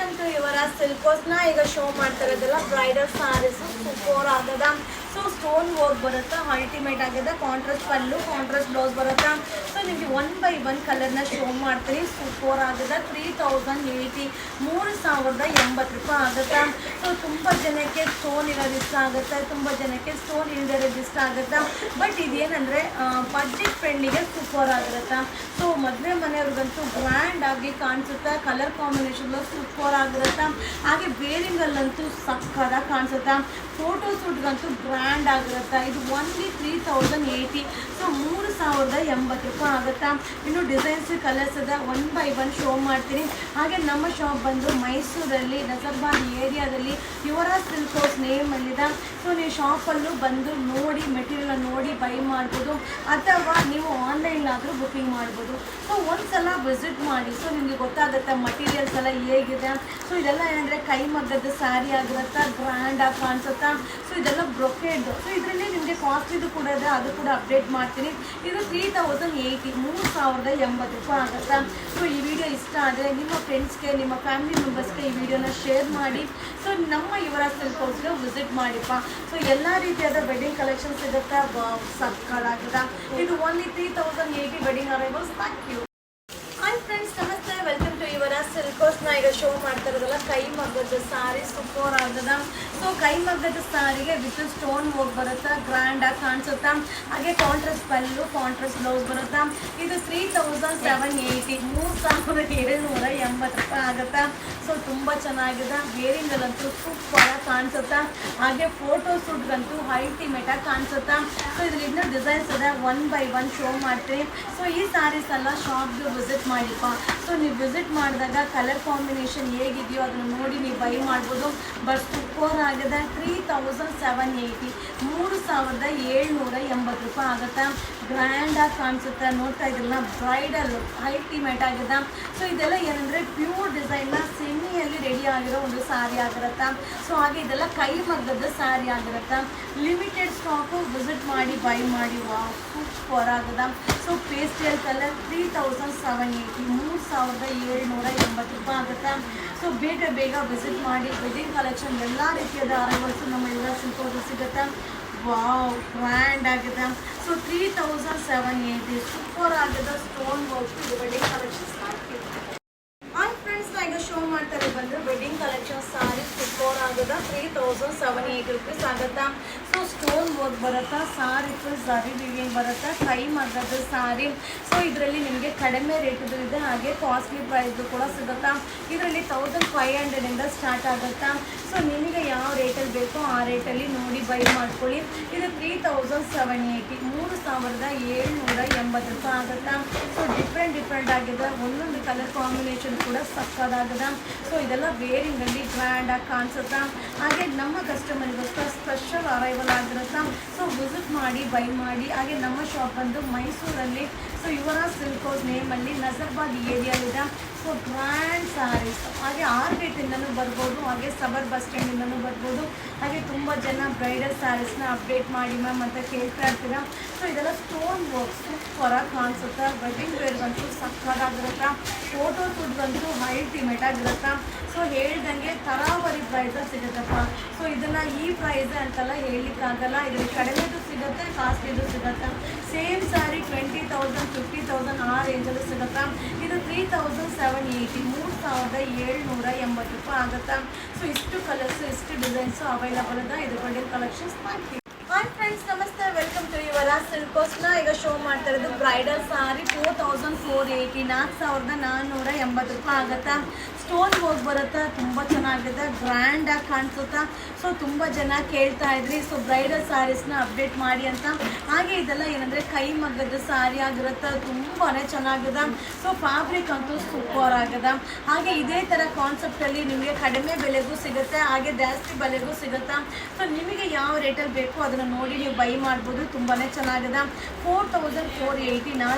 Welcome to Yuvara ಸಿಲ್ಕೋಸ್ನ ಈಗ show ಮಾಡ್ತಾ ಇರೋದಲ್ಲ ಬ್ರೈಡಲ್ ಸ್ಯಾರೀಸ್ ಸೂಪರ್ ಆಗದ. ಸೊ ಸ್ಟೋನ್ ವರ್ಕ್ ಬರುತ್ತಾ, ಅಲ್ಟಿಮೇಟ್ ಆಗಿದೆ. ಕಾಂಟ್ರಾಸ್ಟ್ ಪಲ್ಲು, ಕಾಂಟ್ರಾಸ್ಟ್ ಬ್ಲೌಸ್ ಬರುತ್ತಾ. ಸೊ ನಿಮಗೆ 1 by 1 ಕಲರ್ನ ಶೋ ಮಾಡ್ತೀನಿ. ಸೂಪರ್ ಆಗದ. 3080 3080 ರೂಪಾಯಿ ಆಗುತ್ತಾ. ಸೊ ತುಂಬ ಜನಕ್ಕೆ ಸ್ಟೋನ್ ಇರೋದು ಇಷ್ಟ ಆಗುತ್ತೆ, ತುಂಬ ಜನಕ್ಕೆ ಸ್ಟೋನ್ ಇಲ್ಲದಿರೋದು ಇಷ್ಟ ಆಗುತ್ತಾ. ಬಟ್ ಇದೇನಂದರೆ ಬಡ್ಜೆಟ್ ಫ್ರೆಂಡಿಗೆ ಸೂಪರ್ ಆಗಿರುತ್ತಾ. ಸೊ ಮದುವೆ ಮನೆಯವ್ರಿಗಂತೂ ಗ್ರ್ಯಾಂಡ್ ಆಗಿ ಕಾಣಿಸುತ್ತೆ. ಕಲರ್ ಕಾಂಬಿನೇಷನ್ ಸೂಪರ್ ಆಗಿರುತ್ತಾ. ಹಾಗೆ ಬೇರಿಂಗಲ್ಲಂತೂ ಸಕ್ಕದಾಗಿ ಕಾಣಿಸುತ್ತಾ. ಫೋಟೋ ಶೂಟ್ಗಂತೂ ಗ್ರ್ಯಾಂಡ್ ಆಗಿರುತ್ತೆ. ಇದು ಓನ್ಲಿ 3080. ಸೊ 3080 ರೂಪಾಯಿ ಆಗುತ್ತಾ. ಇನ್ನು ಡಿಸೈನ್ಸ್ ಕಲರ್ಸ್ ಇದೆ, 1 by 1 ಶೋ ಮಾಡ್ತೀನಿ. ಹಾಗೆ ನಮ್ಮ ಶಾಪ್ ಬಂದು ಮೈಸೂರಲ್ಲಿ ನಜರ್ಬಾದ್ ಏರಿಯಾದಲ್ಲಿ ಯುವರ ಸಿಲ್ಕ್ ಹೌಸ್ ನೇಮಲ್ಲಿದೆ. ಸೊ ನೀವು ಶಾಪಲ್ಲೂ ಬಂದು ನೋಡಿ, ಮೆಟೀರಿಯಲ್ ನೋಡಿ ಬೈ ಮಾಡ್ಬೋದು, ಅಥವಾ ನೀವು ಆನ್ಲೈನ್ಲಾದರೂ ಬುಕ್ಕಿಂಗ್ ಮಾಡ್ಬೋದು. ಸೊ ಒಂದ್ಸಲ ವಿಸಿಟ್ ಮಾಡಿ. ಸೊ ನಿಮಗೆ ಗೊತ್ತಾಗುತ್ತೆ ಮಟೀರಿಯಲ್ಸ್ ಎಲ್ಲ ಹೇಗಿದೆ. ಸೊ ಇದೆಲ್ಲ ಏನಂದರೆ ಕೈಮಗ್ಗದ ಸ್ಯಾರಿ ಆಗಿರುತ್ತೆ, ಗ್ರ್ಯಾಂಡಾಗಿ ಕಾಣಿಸುತ್ತಾ. ಸೊ ಇದೆಲ್ಲ ಬ್ರೊಕೇಡ್. ಸೊ ಇದರಲ್ಲಿ ನಿಮಗೆ ಕಾಸ್ಟಿದು ಕೂಡ ಇದೆ, ಅದು ಕೂಡ ಅಪ್ಡೇಟ್ ಮಾಡ್ತೀನಿ. ಇದು 3080 3080 ರೂಪಾಯಿ ಆಗುತ್ತಾ. ಸೊ ಈ ವಿಡಿಯೋ ಇಷ್ಟ ಆದರೆ ನಿಮ್ಮ ಫ್ರೆಂಡ್ಸ್ಗೆ, ನಿಮ್ಮ ಫ್ಯಾಮಿಲಿ ಮೆಂಬರ್ಸ್ಗೆ ಈ ವಿಡಿಯೋನ ಶೇರ್ ಮಾಡಿ. ಸೊ ನಮ್ಮ ಯುವರ ಸಿಲ್ಕ್ ಹೌಸ್ಗೆ ವಿಸಿಟ್ ಮಾಡಿಪ್ಪ. ಸೊ ಎಲ್ಲ ರೀತಿಯಾದ ವೆಡ್ಡಿಂಗ್ ಕಲೆಕ್ಷನ್ ಸಿಗುತ್ತೆ. ಸಕ್ಕತ್ತಾಗಿದೆ. ಇದು only 3080 wedding arrivals. Thank you. Hi friends, ನಮಸ್ತೆ. ವೆಲ್ಕಮ್ ಟು ಯುವರ ಸಿಲ್ಕ್ ಹೌಸ್ನ ಈಗ ಶೋ ಮಾಡ್ತಾ ಇರೋದಲ್ಲ ಕೈ ಮಗ್ಗದ ಸಾರಿ ಸೂಪರ್ ಆಗದ. ಸೊ ಕೈ ಮಗ್ಗದ ಸಾರಿಗೆ ವಿತ್ ಸ್ಟೋನ್ ವರ್ಕ್ ಬರುತ್ತೆ, ಗ್ರ್ಯಾಂಡಾಗಿ ಕಾಣಿಸುತ್ತಾ. ಹಾಗೆ ಕಾಂಟ್ರಾಸ್ಟ್ ಪಲ್ಲು, ಕಾಂಟ್ರಾಸ್ಟ್ ಬ್ಲೌಸ್ ಬರುತ್ತಾ. ಇದು 3780 3780 ರೂಪಾಯಿ ಆಗುತ್ತಾ. ಸೊ ತುಂಬ ಚೆನ್ನಾಗಿದೆ. ಬೇರಿಂಗಲ್ಲಂತೂ ಸೂಪರಾಗಿ ಕಾಣಿಸುತ್ತಾ. ಹಾಗೆ ಫೋಟೋ ಶೂಟ್ಗಂತೂ ಅಲ್ಟಿಮೇಟಾಗಿ ಕಾಣಿಸುತ್ತಾ. ಸೊ ಇದ್ರಲ್ಲಿ ಇನ್ನೂ ಡಿಸೈನ್ಸ್ ಇದೆ, 1 by 1 ಶೋ ಮಾಡ್ತೀನಿ. ಸೊ ಈ ಸ್ಯಾರೀಸ್ ಎಲ್ಲ ಶಾಪ್ಗೆ ವಿಸಿಟ್ ಮಾಡಿಪ್ಪ. ಸೊ ನೀವು ವಿಸಿಟ್ ಮಾಡಿದಾಗ ಕಲರ್ ಕಾಂಬಿನೇಷನ್ ಹೇಗಿದೆಯೋ ಅದನ್ನು ನೋಡಿ ನೀವು ಬೈ ಮಾಡ್ಬೋದು. ಬಟ್ ಸೂಪರ್ ಆಗಿದೆ. 3780 3780 ರೂಪಾಯಿ ಆಗುತ್ತೆ. ಗ್ರ್ಯಾಂಡಾಗಿ ಕಾಣಿಸುತ್ತೆ. ನೋಡ್ತಾ ಇದ್ರಲ್ಲ, ಬ್ರೈಡಲ್ ಅಲ್ಟಿಮೇಟ್ ಆಗಿದೆ. ಸೊ ಇದೆಲ್ಲ ಏನಂದರೆ ಪ್ಯೂರ್ ಡಿಸೈನ್ನ ಸೆಮಿಯಲ್ಲಿ ರೆಡಿ ಆಗಿರೋ ಒಂದು ಸ್ಯಾರಿ ಆಗಿರುತ್ತೆ. ಸೊ ಹಾಗೆ ಇದೆಲ್ಲ ಕೈ ಮಗ್ಗದ ಸ್ಯಾರಿ ಆಗಿರುತ್ತೆ. ಲಿಮಿಟೆಡ್ ಸ್ಟಾಕು, ವಿಸಿಟ್ ಮಾಡಿ ಬೈ ಮಾಡಿ. ವಾವ್, ಸೂಪರ್ ಆಗಿದೆ. ಸೊ ಪೇಸ್ಟಲ್ ಕಲರ್ 3780 3780 ರೂಪಾಯಿ ಆಗುತ್ತೆ. ಸೊ ಬೇಗ ವಿಸಿಟ್ ಮಾಡಿ. ವೆಡ್ಡಿಂಗ್ ಕಲೆಕ್ಷನ್ ಎಲ್ಲ ರೀತಿಯಾದ ಅರೈವಲ್ಸು ನಮ್ಮ ಯುವರ ಸಿಲ್ಕ್ ಹೌಸ್ ಸಿಗುತ್ತೆ. ವಾವ್, ಗ್ರ್ಯಾಂಡ್ ಆಗಿದೆ. ಸೊ 3780 ಸೂಪರ್ ಆಗಿದೆ. ಸ್ಟೋನ್ ವರ್ಕ್ ಇದು ವೆಡ್ಡಿಂಗ್ ಕಲೆಕ್ಷನ್ಸ್ ಮಾಡ್ತೀವಿ. ಹಾಯ್ ಫ್ರೆಂಡ್ಸ್, ನಾ ಈಗ ಶೋ ಮಾಡ್ತಾರೆ ಬಂದು ವೆಡ್ಡಿಂಗ್ ಕಲೆಕ್ಷನ್ ಸಾರಿ ಸೂಪರ್ ಆಗುತ್ತೆ. 3780 ರೂಪೀಸ್ ಆಗುತ್ತಾ. ಸೊ ಸ್ಟೋನ್ ವರ್ಕ್ ಬರುತ್ತಾ. ಸಾರಿ ಫುಲ್ ಝರಿ ವಿವಿಂಗ್ ಬರುತ್ತೆ, ಕೈ ಮಗ್ಗದ ಸಾರಿ. ಸೊ ಇದರಲ್ಲಿ ನಿಮಗೆ ಕಡಿಮೆ ರೇಟದು ಇದೆ, ಹಾಗೆ ಕಾಸ್ಟ್ಲಿ ಪ್ರೈಸ್ದು ಕೂಡ ಸಿಗುತ್ತಾ. ಇದರಲ್ಲಿ 1500ಇಂದ ಸ್ಟಾರ್ಟ್ ಆಗುತ್ತಾ. ಸೊ ನಿಮಗೆ ಯಾವ ರೇಟಲ್ಲಿ ಬೇಕೋ ಆ ರೇಟಲ್ಲಿ ನೋಡಿ ಬೈ ಮಾಡ್ಕೊಳ್ಳಿ. ಇದು 3780 3780 ರೂಪಾಯಿ ಆಗುತ್ತಾ. ಸೊ ಡಿಫ್ರೆಂಟ್ ಆಗಿದೆ. ಒಂದೊಂದು ಕಲರ್ ಕಾಂಬಿನೇಷನ್ ಕೂಡ ಸಕ್ಕದಾಗಿದೆ. ಸೊ ಇದೆಲ್ಲ ವೇರಿಂಗಲ್ಲಿ ಗ್ರ್ಯಾಂಡಾಗಿ ಕಾಣಿಸುತ್ತಾ. ಹಾಗೆ ನಮ್ಮ ಕಸ್ಟಮರ್ಗೋಸ್ಕರ ಸ್ಪೆಷಲ್ ಅರೈವಲ್ ಆಗಿರುತ್ತಾ. ಸೊ ವಿಸಿಟ್ ಮಾಡಿ ಬೈ ಮಾಡಿ. ಹಾಗೆ ನಮ್ಮ ಶಾಪ್ ಬಂದು ಮೈಸೂರಲ್ಲಿ. ಸೊ ಯುವರ ಸಿಲ್ಕ್ ಹೌಸ್ ನೇಮಲ್ಲಿ ನಜರ್ಬಾದ್ ಏರಿಯಾಲಿದೆ. So grand saris. ಹಾಗೆ 6 ಗೇಟಿಂದನೂ ಬರ್ಬೋದು, ಹಾಗೆ ಸಬರ್ ಬಸ್ ಸ್ಟ್ಯಾಂಡಿಂದನೂ ಬರ್ಬೋದು. ಹಾಗೆ ತುಂಬ ಜನ ಬ್ರೈಡಲ್ ಸ್ಯಾರೀಸ್ನ ಅಪ್ಡೇಟ್ ಮಾಡಿ ಮ್ಯಾಮ್ ಅಂತ ಕೇಳ್ತಾ ಇರ್ತೀರ. ಸೊ ಇದೆಲ್ಲ ಸ್ಟೋನ್ ವರ್ಕ್ ಸೂಪರಾಗಿ ಕಾಣಿಸುತ್ತೆ. ವೆಡ್ಡಿಂಗ್ ವೇರ್ಗಂತೂ ಸಕ್ಕದಾಗಿರುತ್ತಾ. ಫೋಟೋ ಶೂಟ್ಗಂತೂ ಅಲ್ಟಿಮೇಟ್ ಆಗಿರುತ್ತಾ. ಸೊ ಹೇಳ್ದಂಗೆ ತರಾವರಿ ಪ್ರೈಸಲ್ಲಿ ಸಿಗುತ್ತಪ್ಪ. ಸೊ ಇದನ್ನು ಈ ಪ್ರೈಸ್ ಅಂತೆಲ್ಲ ಹೇಳಲಿಕ್ಕಾಗಲ್ಲ. ಇದರಲ್ಲಿ ಕಡಿಮೆದು ಸಿಗುತ್ತೆ, ಕಾಸ್ಟ್ಲಿದು ಸಿಗುತ್ತೆ. ಸೇಮ್ ಸ್ಯಾರಿ 20,000 50,000 ಆ ರೇಂಜಲ್ಲೂ ಸಿಗುತ್ತಾ. ಇದು 3780 3780 ರೂಪಾಯಿ ಆಗುತ್ತಾ. ಸೊ ಇಷ್ಟು ಕಲರ್ಸು, ಇಷ್ಟು ಡಿಸೈನ್ಸು ಅವೈಲಬಲ್ ಇದೆ. ಇದು ವೆಡ್ಡಿಂಗ್ ಕಲೆಕ್ಷನ್ಸ್ ಮಾಡ್ತೀವಿ. ಹಾಯ್ ಫ್ರೆಂಡ್ಸ್, ನಮಸ್ತೆ. ವೆಲ್ಕಮ್ ಟು ಯುವರ ಸಿಲ್ಕ್ ಹೌಸ್ನ ಈಗ ಶೋ ಮಾಡ್ತಾ ಇರೋದು ಬ್ರೈಡಲ್ ಸಾರಿ 4480 4480 ರೂಪಾಯಿ ಆಗುತ್ತಾ. ಸ್ಟೋನ್ ವರ್ಕ್ ಬರುತ್ತೆ, ತುಂಬ ಚೆನ್ನಾಗಿದೆ, ಗ್ರ್ಯಾಂಡಾಗಿ ಕಾಣಿಸುತ್ತಾ. ಸೊ ತುಂಬ ಜನ ಕೇಳ್ತಾ ಇದ್ರಿ ಸೊ ಬ್ರೈಡಲ್ ಸ್ಯಾರೀಸ್ನ ಅಪ್ಡೇಟ್ ಮಾಡಿ ಅಂತ. ಹಾಗೆ ಇದೆಲ್ಲ ಏನಂದರೆ ಕೈ ಮಗ್ಗದ ಸ್ಯಾರಿ ಆಗಿರುತ್ತೆ, ತುಂಬಾ ಚೆನ್ನಾಗಿದೆ. ಸೊ ಫ್ಯಾಬ್ರಿಕ್ ಅಂತೂ ಸೂಪರ್ ಆಗಿದೆ. ಹಾಗೆ ಇದೇ ಥರ ಕಾನ್ಸೆಪ್ಟಲ್ಲಿ ನಿಮಗೆ ಕಡಿಮೆ ಬೆಲೆಗೂ ಸಿಗುತ್ತೆ, ಹಾಗೆ ಜಾಸ್ತಿ ಬೆಲೆಗೂ ಸಿಗುತ್ತೆ. ಸೊ ನಿಮಗೆ ಯಾವ ರೇಟಲ್ಲಿ ಬೇಕೋ ಅದನ್ನು ನೋಡಿ ನೀವು ಬೈ ಮಾಡ್ಬೋದು. ತುಂಬಾ ಚೆನ್ನಾಗಿದೆ. 4480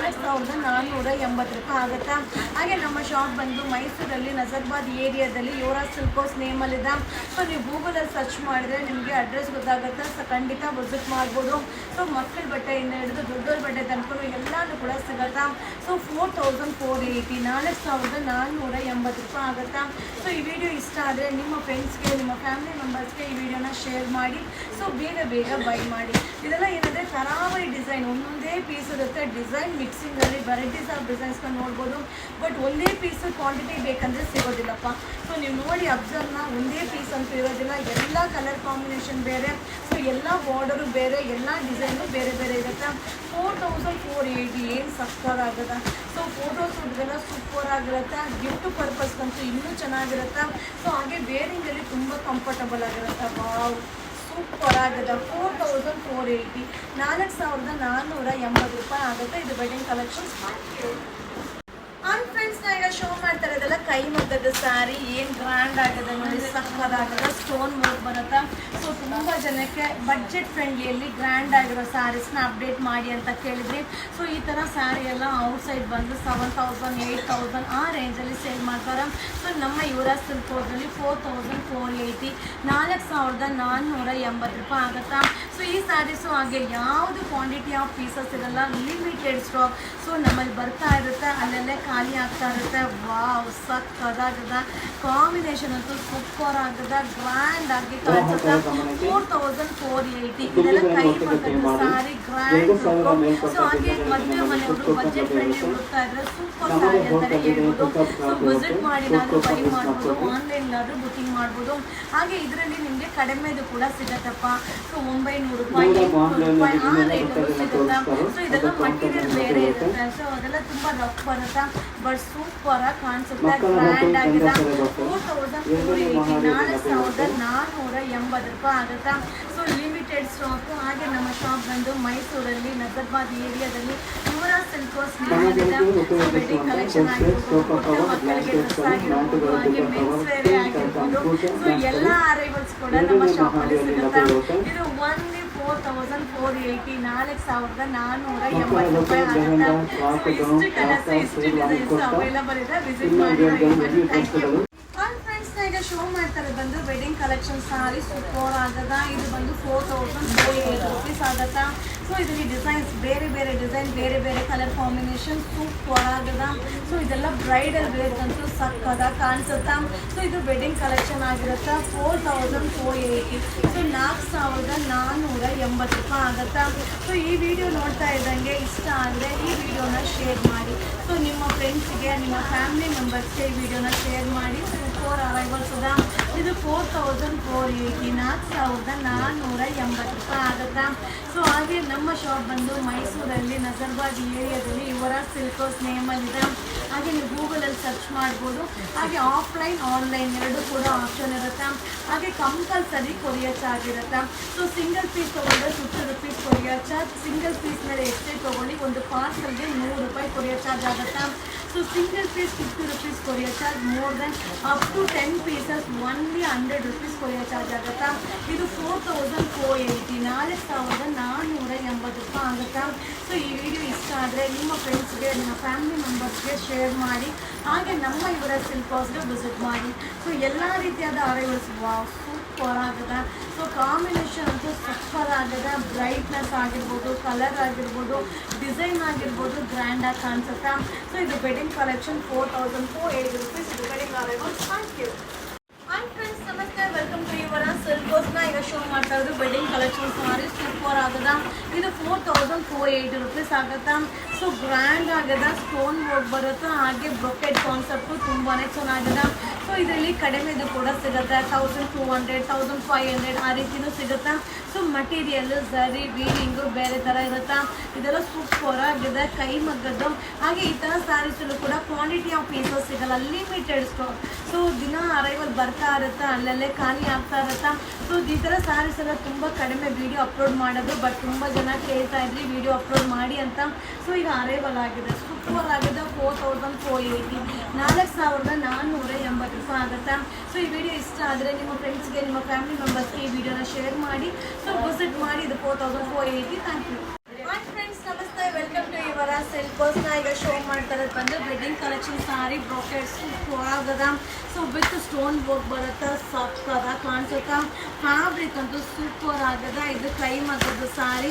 4480 ರೂಪಾಯಿ ಆಗುತ್ತಾ. ಹಾಗೆ ನಮ್ಮ ಶಾಪ್ ಬಂದು ಮೈಸೂರಲ್ಲಿ ನಜರ್ ನಜರ್ಬಾದ್ ಏರಿಯಾದಲ್ಲಿ ಯುವರಾ ಸಿಲ್ಕ್ ಹೌಸ್ ನೇಮಲ್ಲಿದೆ. ಸೊ ನೀವು ಗೂಗಲಲ್ಲಿ ಸರ್ಚ್ ಮಾಡಿದ್ರೆ ನಿಮಗೆ ಅಡ್ರೆಸ್ ಗೊತ್ತಾಗುತ್ತೆ. ಸೊ ಖಂಡಿತ ವಿಸಿಟ್ ಮಾಡ್ಬೋದು. ಸೊ ಮಕ್ಕಳ ಬಟ್ಟೆಯಿಂದ ಹಿಡಿದು ದೊಡ್ಡವ್ರ ಬಟ್ಟೆ ತನಕ ಎಲ್ಲನೂ ಕೂಡ ಸಿಗುತ್ತಾ. ಸೊ 4480 4480 ರೂಪಾಯಿ ಆಗುತ್ತಾ. ಸೊ ಈ ವಿಡಿಯೋ ಇಷ್ಟ ಆದರೆ ನಿಮ್ಮ ಫ್ರೆಂಡ್ಸ್ಗೆ ನಿಮ್ಮ ಫ್ಯಾಮಿಲಿ ಮೆಂಬರ್ಸ್ಗೆ ಈ ವಿಡಿಯೋನ ಶೇರ್ ಮಾಡಿ. ಸೊ ಬೇಗ ಬೈ ಮಾಡಿ. ಇದೆಲ್ಲ ಏನಂದರೆ ತರಾವರಿ ಡಿಸೈನ್, ಒಂದೊಂದೇ ಪೀಸ್ ಇರುತ್ತೆ. ಡಿಸೈನ್ ಮಿಕ್ಸಿಂಗಲ್ಲಿ ವೆರೈಟೀಸ್ ಆಫ್ ಡಿಸೈನ್ಸ್ನ ನೋಡ್ಬೋದು. ಬಟ್ ಒಂದೇ ಪೀಸ್ ಕ್ವಾಂಟಿಟಿ ಬೇಕಂದರೆ ಸಿಗೋದಿಲ್ಲಪ್ಪ. ಸೊ ನೀವು ನೋಡಿ ಅಬ್ಸರ್ವ್ನ, ಒಂದೇ ಪೀಸ್ ಅಂತ ಇರೋದಿಲ್ಲ. ಎಲ್ಲ ಕಲರ್ ಕಾಂಬಿನೇಷನ್ ಬೇರೆ, ಸೊ ಎಲ್ಲ ಬಾರ್ಡರು ಬೇರೆ, ಎಲ್ಲ ಡಿಸೈನು ಬೇರೆ ಇರುತ್ತೆ. 4480 ಏನು ಸಕ್ಕತ್ತಾಗುತ್ತೆ. ಸೊ ಫೋಟೋ ಶೂಟ್ಗೆಲ್ಲ ಸೂಪರ್ ಆಗಿರುತ್ತೆ. ಗಿಫ್ಟ್ ಪರ್ಪಸ್ಗಂತೂ ಇನ್ನೂ ಚೆನ್ನಾಗಿರುತ್ತೆ. ಸೊ ಹಾಗೆ ವೇರಿಂಗಲ್ಲಿ ತುಂಬ ಕಂಫರ್ಟಬಲ್ ಆಗಿರುತ್ತೆ. ವಾವ್, ಸೂಪರ್ ಆಗಿದೆ. 4480 4480 ರೂಪಾಯಿ ಆಗುತ್ತೆ. ಇದು ವೆಡ್ಡಿಂಗ್ ಕಲೆಕ್ಷನ್ಸ್. ಫ್ರೆಂಡ್ಸ್, ನಾ ಈಗ ಶೋ ಮಾಡ್ತಾ ಇರೋದೆಲ್ಲ ಕೈ ಮಗ್ಗದ ಸ್ಯಾರಿ. ಏನು ಗ್ರ್ಯಾಂಡ್ ಆಗಿದೆ ನೋಡಿ, ಸಕ್ಕತ್ತಾಗಿದೆ. ಸ್ಟೋನ್ ವರ್ಕ್ ಬರುತ್ತೆ. ಸೊ ತುಂಬ ಜನಕ್ಕೆ ಬಡ್ಜೆಟ್ ಫ್ರೆಂಡ್ಲಿಯಲ್ಲಿ ಗ್ರ್ಯಾಂಡ್ ಆಗಿರೋ ಸ್ಯಾರೀಸ್ನ ಅಪ್ಡೇಟ್ ಮಾಡಿ ಅಂತ ಕೇಳಿದ್ರಿ. ಸೊ ಈ ಥರ ಸ್ಯಾರಿ ಎಲ್ಲ ಔಟ್ಸೈಡ್ ಬಂದು 7000 8000 ಆ ರೇಂಜಲ್ಲಿ ಸೇಲ್ ಮಾಡ್ತಾರೆ. ಸೊ ನಮ್ಮ ಯುವರಾ ಸಿಲ್ಕ್ ಹೌಸ್ನಲ್ಲಿ 4480 4480 ರೂಪಾಯಿ ಆಗುತ್ತಾ. ಸೊ ಈ ಸ್ಯಾರೀಸು ಹಾಗೆ ಯಾವುದು ಕ್ವಾಂಟಿಟಿ ಆಫ್ ಪೀಸಸ್ ಇರಲ್ಲ, ಲಿಮಿಟೆಡ್ ಸ್ಟಾಕ್. ಸೊ ನಮ್ಮಲ್ಲಿ ಬರ್ತಾ ಇರುತ್ತೆ, ಅಲ್ಲೆಲ್ಲೇ ಖಾಲಿ ಆಗ್ತಾ ಇರುತ್ತೆ. ವಾವ್, ಸಕ್ಕತ್ತಾಗಿದೆ. ಕಾಂಬಿನೇಷನ್ ಅಂತೂ ಸೂಪರ್ ಆಗಿದೆ, ಗ್ರ್ಯಾಂಡ್ ಆಗಿ ಕಾಣಿಸುತ್ತೆ. 4480 ಇದೆಲ್ಲ ಕೈ ಮಗ್ಗದ ಸ್ಯಾರಿ, ಗ್ರ್ಯಾಂಡ್ ಲುಕ್. ಸೊ ಹಾಗೆ ಮದುವೆ ಮನೆಯವರು ಬಜೆಟ್ ಫ್ರೆಂಡ್ಲಿ ಹುಡುಕ್ತಾ ಇದ್ರೆ ಸೂಪರ್ ಸ್ಯಾರಿ ಅಂತಾನೆ ಹೇಳ್ಬೋದು. ಸೊ ವಿಸಿಟ್ ಮಾಡಿ ನಾನು ಬೈ ಮಾಡ್ಬೋದು, ಆನ್ಲೈನ್ಲಾದ್ರೂ ಬುಕಿಂಗ್ ಮಾಡ್ಬೋದು. ಹಾಗೆ ಇದರಲ್ಲಿ ನಿಮಗೆ ಕಡಿಮೆದು ಕೂಡ ಸಿಗತ್ತಪ್ಪ. ಸೊ 900 ರೂಪಾಯಿ 800 ರೂಪಾಯಿ ಆ ರೇಟಲ್ಲೂ ಸಿಗುತ್ತೆ. ಸೊ ಇದೆಲ್ಲ ಮಟೀರಿಯಲ್ ಬೇರೆ ಇರುತ್ತೆ. ಸೊ ಅದೆಲ್ಲ ತುಂಬ ರಫ್ ಬರುತ್ತೆ, ಬಟ್ ಸೂಪರ್ ಆಗಿ ಕಾಣಿಸುತ್ತೆ, ಗ್ರ್ಯಾಂಡ್ ಆಗಿದೆ. 4480 4480 ರೂಪಾಯಿ ಆಗುತ್ತಾ. So limited stock. ಹಾಗೆ ನಮ್ಮ ಶಾಪ್ ಬಂದು ಮೈಸೂರಲ್ಲಿ ನಜರ್ಬಾದ್ ಏರಿಯಾದಲ್ಲಿ ಯುವರಾ ಸಿಲ್ಕ್ ಹೌಸ್ ನೇಮಲ್ಲಿದೆ. ಸೊ ವೆಡ್ಡಿಂಗ್ ಕಲೆಕ್ಷನ್ ಆಗಿರ್ಬೋದು, ಪುಟ್ಟ ಮಕ್ಕಳಿಗೆ ಡ್ರೆಸ್ ಆಗಿರ್ಬೋದು, ಹಾಗೆ ಮೆನ್ಸ್ ವೇರ್ ಆಗಿರ್ಬೋದು. ಸೊ ಎಲ್ಲ ಅರೈವಲ್ಸ್ ಕೂಡ ನಮ್ಮ ಶಾಪಲ್ಲಿ ಸಿಗುತ್ತೆ. ಇದು ಓನ್ಲಿ 4480 4480 ರೂಪಾಯಿ ಆಗುತ್ತೆ. ಸೊ ಇಷ್ಟು ಕಲರ್ಸ್, ಇಷ್ಟು ಡಿಸೈನ್ಸ್ ಅವೈಲಬಲ್ ಇದೆ. ವಿಸಿಟ್ ಮಾಡಿ. Thank you. ಈಗ ಶೋ ಮಾಡ್ತಾರೆ ಬಂದು ವೆಡ್ಡಿಂಗ್ ಕಲೆಕ್ಷನ್ ಸಾರಿ ಸೂಪರ್ ಆಗದ. ಇದು ಬಂದು 4480 ರೂಪೀಸ್ ಆಗುತ್ತಾ. ಸೊ ಇದರಲ್ಲಿ ಡಿಸೈನ್ಸ್ ಬೇರೆ ಡಿಸೈನ್, ಬೇರೆ ಕಲರ್ ಕಾಂಬಿನೇಷನ್ ಸೂಪರ್ ಆಗದ. ಸೊ ಇದೆಲ್ಲ ಬ್ರೈಡಲ್ ವೇರ್ಗಂತೂ ಸಕ್ಕದಾಗಿ ಕಾಣಿಸುತ್ತಾ. ಸೊ ಇದು ವೆಡ್ಡಿಂಗ್ ಕಲೆಕ್ಷನ್ ಆಗಿರುತ್ತೆ. 4480. ಸೊ 4480 ರೂಪಾಯಿ ಆಗುತ್ತಾ. ಸೊ ಈ ವಿಡಿಯೋ ನೋಡ್ತಾ ಇದ್ದಂಗೆ ಇಷ್ಟ ಆದರೆ ಈ ವಿಡಿಯೋನ ಶೇರ್ ಮಾಡಿ. ಸೊ ನಿಮ್ಮ ಫ್ರೆಂಡ್ಸ್ಗೆ, ನಿಮ್ಮ ಫ್ಯಾಮಿಲಿ ಮೆಂಬರ್ಸ್ಗೆ ಈ ವಿಡಿಯೋನ ಶೇರ್ ಮಾಡಿ. ಸೂಪರ್ ಅರೈವಲ್ಸ್ ಅದ. ಇದು 4480 4480 ರೂಪಾಯಿ ಆಗುತ್ತಾ. ಸೊ ಹಾಗೆ ನಮ್ಮ ಶಾಪ್ ಬಂದು ಮೈಸೂರಲ್ಲಿ ನಜರ್ಬಾದ್ ಏರಿಯಾದಲ್ಲಿ ಯುವರಾ ಸಿಲ್ಕ್ ಹೌಸ್ ನೇಮಲ್ಲಿದೆ. ಹಾಗೆ ನೀವು ಗೂಗಲಲ್ಲಿ ಸರ್ಚ್ ಮಾಡ್ಬೋದು. ಹಾಗೆ ಆಫ್ಲೈನ್ ಆನ್ಲೈನ್ ಎರಡೂ ಕೂಡ ಆಪ್ಷನ್ ಇರುತ್ತೆ. ಹಾಗೆ ಕಂಪಲ್ಸರಿ ಕೊರಿಯರ್ ಚಾರ್ಜ್ ಇರುತ್ತೆ. ಸೊ ಸಿಂಗಲ್ ಪೀಸ್ ತೊಗೊಂಡ್ರೆ 50 rupees courier charge. Single piece ಮೇಲೆ ಎಷ್ಟೇ ತೊಗೊಳ್ಳಿ, ಒಂದು ಪಾರ್ಸಲ್ಗೆ 100 ರೂಪಾಯಿ ಕೊರಿಯರ್ ಚಾರ್ಜ್ ಆಗುತ್ತಾ. So single piece 50 rupees courier charge. More than up to 10 pieces only 100 rupees courier charge ಆಗುತ್ತಾ. ಇದು 4480 4480 ರೂಪಾಯಿ ಆಗುತ್ತಾ. ಸೊ ಈ ವಿಡಿಯೋ ಇಷ್ಟ ಆದರೆ ನಿಮ್ಮ ಫ್ರೆಂಡ್ಸ್ಗೆ, ನಿಮ್ಮ ಫ್ಯಾಮಿಲಿ ಮೆಂಬರ್ಸ್ಗೆ ಶೇರ್ ಮಾಡಿ. ಹಾಗೆ ನಮ್ಮ ಯುವರಾ ಸಿಲ್ಕ್ ಹೌಸ್ಗೆ ವಿಸಿಟ್ ಮಾಡಿ. ಸೊ ಎಲ್ಲ ರೀತಿಯಾದ ಅರೈವಲ್ಸ್ ವಾವ್ ಸೂಪರ್ ಆಗಿದೆ. ಸೊ ಕಾಂಬಿನೇಷನ್ ಅಂತೂ ಸೂಪರ್ ಆಗಿದೆ. ಬ್ರೈಟ್ನೆಸ್ ಆಗಿರ್ಬೋದು, ಕಲರ್ ಆಗಿರ್ಬೋದು, ಡಿಸೈನ್ ಆಗಿರ್ಬೋದು, ಗ್ರ್ಯಾಂಡಾಗಿ ಕಾಣಿಸುತ್ತಾ. ಸೊ ಇದು ವೆಡ್ಡಿಂಗ್ ಕಲೆಕ್ಷನ್ 4480 ರೂಪೀಸ್. ಇದು wedding arrivals. Thank you. Hi friends, ನಮಸ್ತೆ. ವೆಲ್ಕಮ್ ಟು ಯುವರಾ ಸಿಲ್ಕ್ ಹೌಸ್ನ ಈಗ ಶೋ ಮಾಡ್ತಾ ಇರೋದು ವೆಡ್ಡಿಂಗ್ ಕಲೆಕ್ಷನ್ ಸಾರಿ ಸೂಪರ್ ಆಗದ. ಇದು 4480 ರೂಪೀಸ್ ಆಗುತ್ತಾ. ಸೊ ಗ್ರ್ಯಾಂಡ್ ಆಗದ, ಸ್ಟೋನ್ ವರ್ಕ್ ಬರುತ್ತೆ. ಹಾಗೆ ಬ್ರೊಕೆಟ್ ಕಾನ್ಸೆಪ್ಟು ತುಂಬಾ ಚೆನ್ನಾಗಿದೆ. ಸೊ ಇದರಲ್ಲಿ ಕಡಿಮೆದು ಕೂಡ ಸಿಗುತ್ತೆ. 1200 1500 ಆ ರೀತಿಯೂ ಸಿಗುತ್ತೆ. ಸೊ ಮಟೀರಿಯಲ್ ಝರಿ ವೀವಿಂಗು ಬೇರೆ ಥರ ಇರುತ್ತೆ. ಇದೆಲ್ಲ ಸೂಪರ್ ಆಗಿದೆ, ಕೈ ಮಗ್ಗದ್ದು. ಹಾಗೆ ಈ ಥರ ಸ್ಯಾರೀಸಲ್ಲೂ ಕೂಡ ಕ್ವಾಂಟಿಟಿ ಆಫ್ ಪೀಸಸ್ ಸಿಗಲ್ಲ, ಲಿಮಿಟೆಡ್ ಸ್ಟಾಕ್. ಸೊ ದಿನ ಅರೈವಲ್ ಬರ್ತಾ ಇರುತ್ತೆ, ಅಲ್ಲಲ್ಲೇ ಖಾಲಿ ಆಗ್ತಾ ಇರುತ್ತೆ. ಸೊ ಈ ಥರ ಸ್ಯಾರೀಸ್ ಎಲ್ಲ ತುಂಬ ಕಡಿಮೆ ವೀಡಿಯೋ ಅಪ್ಲೋಡ್ ಮಾಡೋದು, ಬಟ್ ತುಂಬ ಜನ ಕೇಳ್ತಾ ಇದ್ರಿ ವಿಡಿಯೋ ಅಪ್ಲೋಡ್ ಮಾಡಿ ಅಂತ. ಸೊ ಈಗ ಅರೈವಲ್ ಆಗಿದೆ, ಸೂಪರ್ ಆಗಿದೆ. 4480 4480 ರೂಪಾಯಿ ಆಗುತ್ತೆ. ಸೊ ಈ ವಿಡಿಯೋ ಇಷ್ಟ ಆದರೆ ನಿಮ್ಮ ಫ್ರೆಂಡ್ಸ್ಗೆ, ನಿಮ್ಮ ಫ್ಯಾಮಿಲಿ ಮೆಂಬರ್ಸ್ಗೆ ಈ ವಿಡಿಯೋನ ಶೇರ್ ಮಾಡಿ. ಸೊ ವಿಸಿಟ್ ಮಾಡಿ. ಇದು 4480. Thank you. ಹಾಯ್ ಫ್ರೆಂಡ್ಸ್, ನಮಸ್ತೆ. Welcome to Yuvara silk house. ನಾ ಈಗ ಶೋ ಮಾಡ್ತಾ ಇರೋದು ಬಂದು ವೆಡ್ಡಿಂಗ್ ಕಲೆಕ್ಷನ್ ಸಾರಿ ಬ್ರೋಕೆಟ್ಸ್ ಆಗದ. ಸೊ ವಿತ್ ಸ್ಟೋನ್ ವರ್ಕ್ ಬರುತ್ತೆ, ಸಕ್ಕದ ಕಾಣಿಸುತ್ತಾ. ಫ್ಯಾಬ್ರಿಕ್ ಅಂತೂ ಸೂಪರ್ ಆಗದ. ಇದು ಕ್ಲೈಮ್ ಆಗೋದು ಸಾರಿ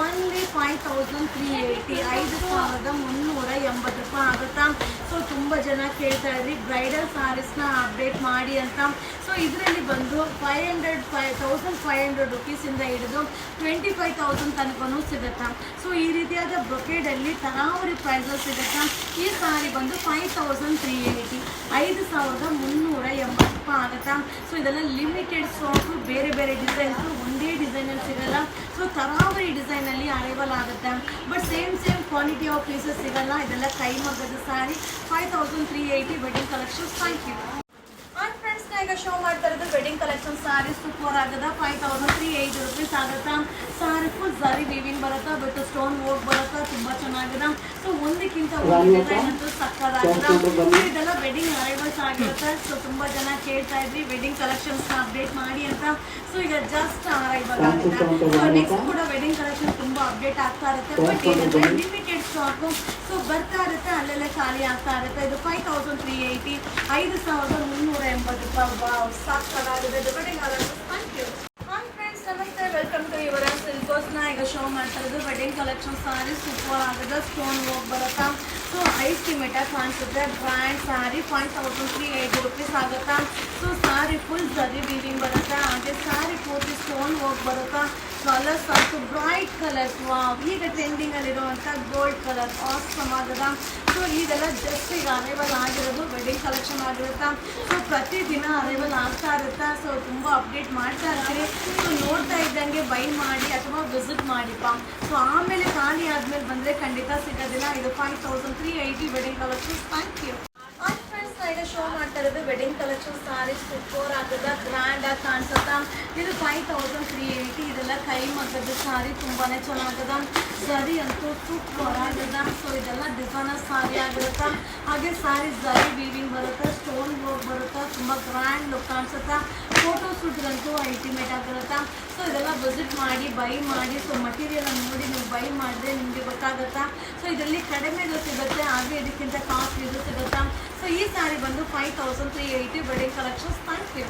ಓನ್ಲಿ 5380, 5380 ರೂಪಾಯಿ ಆಗುತ್ತಾ. ಸೊ ತುಂಬ ಜನ ಕೇಳ್ತಾ ಇದ್ರಿ ಬ್ರೈಡಲ್ ಸ್ಯಾರೀಸ್ನ ಅಪ್ಡೇಟ್ ಮಾಡಿ ಅಂತ. ಸೊ ಇದರಲ್ಲಿ ಬಂದು 1500 ರುಪೀಸಿಂದ ಹಿಡಿದು 25,000 ತನಕನೂ ಸಿಗುತ್ತಾ. ಸೊ ಈ ರೀತಿಯಾದ ಬ್ರೊಕೇಡಲ್ಲಿ ತರಾವರಿ ಪ್ರೈಸಸ್ ಸಿಗುತ್ತಾ. ಈ ಸಾರಿ ಬಂದು 5380, 5380 ರೂಪಾಯಿ ಆಗುತ್ತಾ. ಸೊ ಇದೆಲ್ಲ ಲಿಮಿಟೆಡ್ ಸ್ಟಾಕು, ಬೇರೆ ಬೇರೆ ಡಿಸೈನ್ಸು ಒಂದೇ ಡಿಸೈನಲ್ಲಿ ಸಿಗಲ್ಲ. ಸೊ ತರಾವರಿ ಡಿಸೈನಲ್ಲಿ ಅರೈವಲ್ ಆಗುತ್ತೆ, but same quality of pieces ಸಿಗಲ್ಲ. ಇದೆಲ್ಲ ಕೈ ಮಗ್ಗದ sari 5380 wedding collections. Thank you. And friends, ಈಗ ಶೋ ಮಾಡ್ತಾ ಇರೋದು ವೆಡ್ಡಿಂಗ್ ಕಲೆಕ್ಷನ್ ಸಾರಿ ಸೂಪರ್ ಆಗದ. 5380 ರುಪೀಸ್ ಆಗುತ್ತಾ. ಸಾರಿ ಫುಲ್ ಸಾರಿ ವೀವಿಂಗ್ ಬರುತ್ತಾ, ಬಟ್ ಸ್ಟೋನ್ ವರ್ಕ್ ಬರುತ್ತಾ, ತುಂಬ ಚೆನ್ನಾಗಿದೆ. ಸೊ ಒಂದಕ್ಕಿಂತ ಒಂದು ಡಿಸೈನ್ ಅಂತೂ ಸಕ್ಕದಾಗಿದೆ. ಇದೆಲ್ಲ ವೆಡ್ಡಿಂಗ್ ಅರೈವಲ್ಸ್ ಆಗಿರುತ್ತೆ. ಸೊ ತುಂಬ ಜನ ಕೇಳ್ತಾ ಇದ್ರಿ ವೆಡ್ಡಿಂಗ್ ಕಲೆಕ್ಷನ್ಸ್ನ ಅಪ್ಡೇಟ್ ಮಾಡಿ ಅಂತ. ಸೊ ಈಗ ಜಸ್ಟ್ ಅರೈವಲ್ ಆಗಿದೆ. ಸೊ ನೆಕ್ಸ್ಟ್ ಕೂಡ ವೆಡ್ಡಿಂಗ್ ಕಲೆಕ್ಷನ್ ತುಂಬ ಅಪ್ಡೇಟ್ ಆಗ್ತಾ ಇರುತ್ತೆ, ಬಟ್ ಏನಂದರೆ ಲಿಮಿಟೆಡ್ ಸ್ಟಾಕು. ಸೊ ಬರ್ತಾ ಇರುತ್ತೆ, ಅಲ್ಲೆಲ್ಲ ಖಾಲಿ ಆಗ್ತಾ ಇರುತ್ತೆ. ಇದು 5380, 5380 ರೂಪಾಯಿ. ವಾವ್, ಸಾಕಾಗಿದೆ. Wedding collection. Thank you. Hi friends, ನಮಸ್ತೆ, ವೆಲ್ಕಮ್ ಟು ಯುವರ ಸಿಲ್ಕೋಸ್ನ ಈಗ ಶೋ ಮಾಡ್ತಾ ಇರೋದು ವೆಡ್ಡಿಂಗ್ ಕಲೆಕ್ಷನ್ ಸಾರಿ ಸೂಪರ್ ಆಗಿದೆ. ಸ್ಟೋನ್ ವರ್ಕ್ ಬರುತ್ತಾ. ಸೊ ಐಸ್ಟಿಮೇಟಾಗಿ ಕಾಣಿಸುತ್ತೆ. ಬ್ರ್ಯಾಂಡ್ ಸಾರಿ 5380 ರುಪೀಸ್ ಆಗುತ್ತಾ. So sari full zari weaving ಬರುತ್ತೆ, ಹಾಗೆ ಸಾರಿ ಪೂರ್ತಿ ಸ್ಟೋನ್ ವರ್ಕ್ ಬರುತ್ತಾ. ಕಲರ್ಸ್ ಅಂತೂ ಬ್ರೈಟ್ ಕಲರ್ಸ್. ವಾವ್, ಈಗ ಟ್ರೆಂಡಿಂಗಲ್ಲಿರುವಂಥ ಗೋಲ್ಡ್ ಕಲರ್ ಆಸಮ್ ಆಗದ. ಸೊ ಇದೆಲ್ಲ ಜಸ್ಟ್ ಈಗ ಅರೈವಲ್ ಆಗಿರೋದು ವೆಡ್ಡಿಂಗ್ ಕಲೆಕ್ಷನ್ ಆಗಿರುತ್ತಾ. ಸೊ ಪ್ರತಿದಿನ ಅರೈವಲ್ ಆಗ್ತಾ ಇರುತ್ತಾ. ಸೊ ತುಂಬ ಅಪ್ಡೇಟ್ ಮಾಡ್ತಾ ಇರ್ತೀರಿ. ಸೊ ನೋಡ್ತಾ ಇದ್ದಂಗೆ ಬೈ ಮಾಡಿ ಅಥವಾ ವಿಸಿಟ್ ಮಾಡಿಪ್ಪ. ಸೊ ಆಮೇಲೆ ಖಾಲಿ ಆದಮೇಲೆ ಬಂದರೆ ಖಂಡಿತ ಸಿಗೋದಿಲ್ಲ. ಇದು 5380 wedding collections. Thank you. And friends, ಈಗ ಶೋ ಮಾಡ್ತಾ ಇರೋದು ವೆಡ್ಡಿಂಗ್ ಕಲೆಕ್ಷನ್ ಸಾರಿ ಸೂಪರ್ ಆಗದ, ಗ್ರ್ಯಾಂಡಾಗಿ ಕಾಣಿಸುತ್ತಾ. ಇದು 5380. ಇದೆಲ್ಲ ಕೈ ಮಗ್ಗದ ಸಾರಿ ತುಂಬಾ ಚೆನ್ನಾಗದ. ಸರಿ ಅಂತೂ ಸೂಪರ್ ಆಗದ. ಸೊ ಇದೆಲ್ಲ ಡಿಸೈನರ್ ಸಾರಿ ಆಗಿರುತ್ತಾ. ಹಾಗೆ ಸಾರಿ ಜರಿ ವೀವಿಂಗ್ ಬರುತ್ತೆ, ಸ್ಟೋನ್ ವರ್ಕ್ ಬರುತ್ತೆ, ತುಂಬ ಗ್ರ್ಯಾಂಡ್ ಲುಕ್ ಕಾಣಿಸುತ್ತಾ. ಫೋಟೋ ಶೂಟ್ಗಂತೂ ಅಲ್ಟಿಮೇಟ್ ಆಗಿರುತ್ತಾ. ಸೊ ಇದೆಲ್ಲ ವಿಸಿಟ್ ಮಾಡಿ ಬೈ ಮಾಡಿ. ಸೊ ಮಟೀರಿಯಲ್ ನೋಡಿ ನೀವು ಬೈ ಮಾಡಿದ್ರೆ ನಿಮಗೆ ಗೊತ್ತಾಗುತ್ತಾ. ಸೊ ಇದರಲ್ಲಿ ಕಡಿಮೆದು ಸಿಗುತ್ತೆ, ಹಾಗೆ ಇದಕ್ಕಿಂತ ಕಾಸ್ಟ್ಲಿದು ಸಿಗುತ್ತಾ. ಸೊ ಈ ಸಾರಿ ಬಂದು 5380 ವೆಡ್ಡಿಂಗ್ ಕಲೆಕ್ಷನ್ಸ್. Thank you.